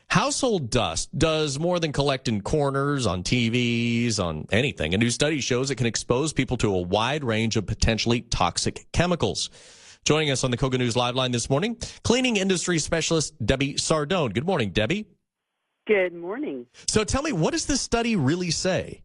Household dust does more than collect in corners, on TVs, on anything. A new study shows it can expose people to a wide range of potentially toxic chemicals. Joining us on the Koga News Live Line this morning, cleaning industry specialist Debbie Sardone. Good morning, Debbie. Good morning. So tell me, what does this study really say?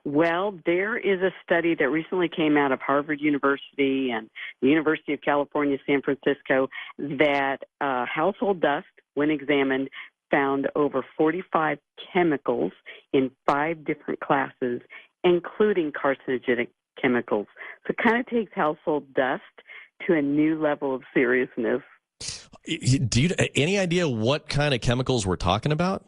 Well, there is a study that recently came out of Harvard University and the University of California, San Francisco, that household dust, when examined, found over 45 chemicals in 5 different classes, including carcinogenic chemicals. So it kind of takes household dust to a new level of seriousness. Do you any idea what kind of chemicals we're talking about?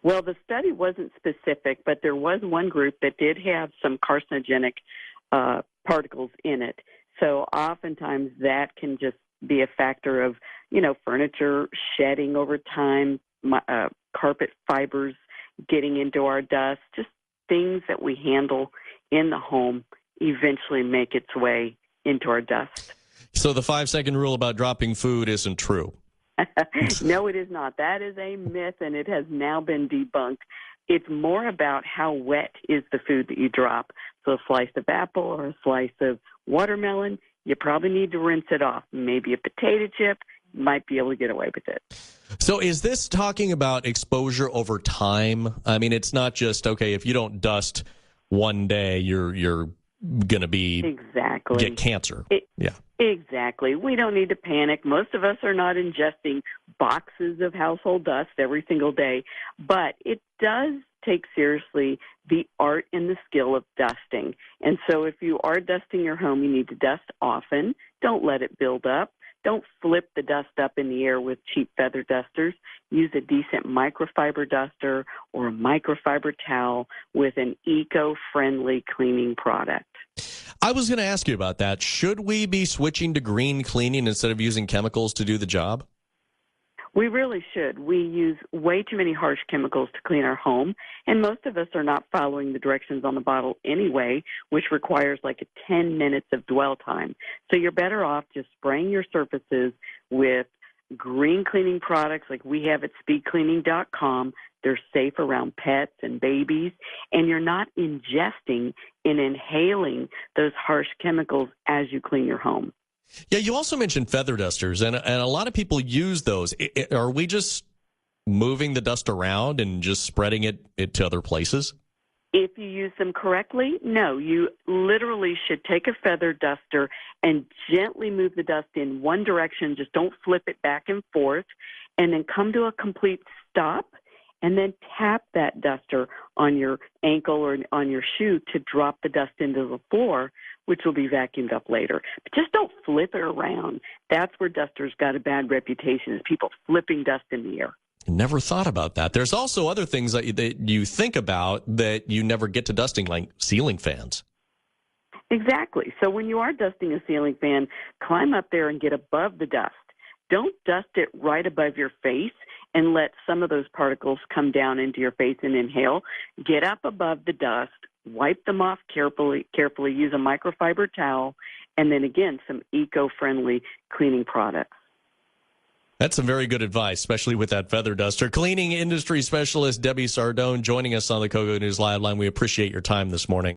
Well, the study wasn't specific, but there was one group that did have some carcinogenic particles in it. So oftentimes that can just be a factor of, furniture shedding over time, carpet fibers getting into our dust, just things that we handle in the home eventually make its way into our dust. So the 5-second rule about dropping food isn't true. No, it is not. That is a myth, and it has now been debunked. It's more about how wet is the food that you drop. So a slice of apple or a slice of watermelon, you probably need to rinse it off. Maybe a potato chip, you might be able to get away with it. So is this talking about exposure over time? I mean, it's not just, okay, if you don't dust one day, you're going to be get cancer. Yeah. Exactly. We don't need to panic. Most of us are not ingesting boxes of household dust every single day, but it does take seriously the art and the skill of dusting. And so if you are dusting your home, you need to dust often. Don't let it build up. Don't flip the dust up in the air with cheap feather dusters. Use a decent microfiber duster or a microfiber towel with an eco-friendly cleaning product. I was going to ask you about that. Should we be switching to green cleaning instead of using chemicals to do the job? We really should. We use way too many harsh chemicals to clean our home, and most of us are not following the directions on the bottle anyway, which requires like 10 minutes of dwell time. So you're better off just spraying your surfaces with green cleaning products like we have at speedcleaning.com. They're safe around pets and babies, and you're not ingesting and inhaling those harsh chemicals as you clean your home. Yeah, you also mentioned feather dusters, and a lot of people use those. Are we just moving the dust around and just spreading it to other places? If you use them correctly, no. You literally should take a feather duster and gently move the dust in one direction. Just don't flip it back and forth, and then come to a complete stop, and then tap that duster on your ankle or on your shoe to drop the dust into the floor, which will be vacuumed up later. But just don't flip it around. That's where dusters got a bad reputation, is people flipping dust in the air. Never thought about that. There's also other things that you think about that you never get to dusting, like ceiling fans. Exactly. So when you are dusting a ceiling fan, climb up there and get above the dust. Don't dust it right above your face and let some of those particles come down into your face and inhale. Get up above the dust, wipe them off carefully, use a microfiber towel, and then again, some eco-friendly cleaning products. That's some very good advice, especially with that feather duster. Cleaning industry specialist Debbie Sardone joining us on the Koga News Live Line. We appreciate your time this morning.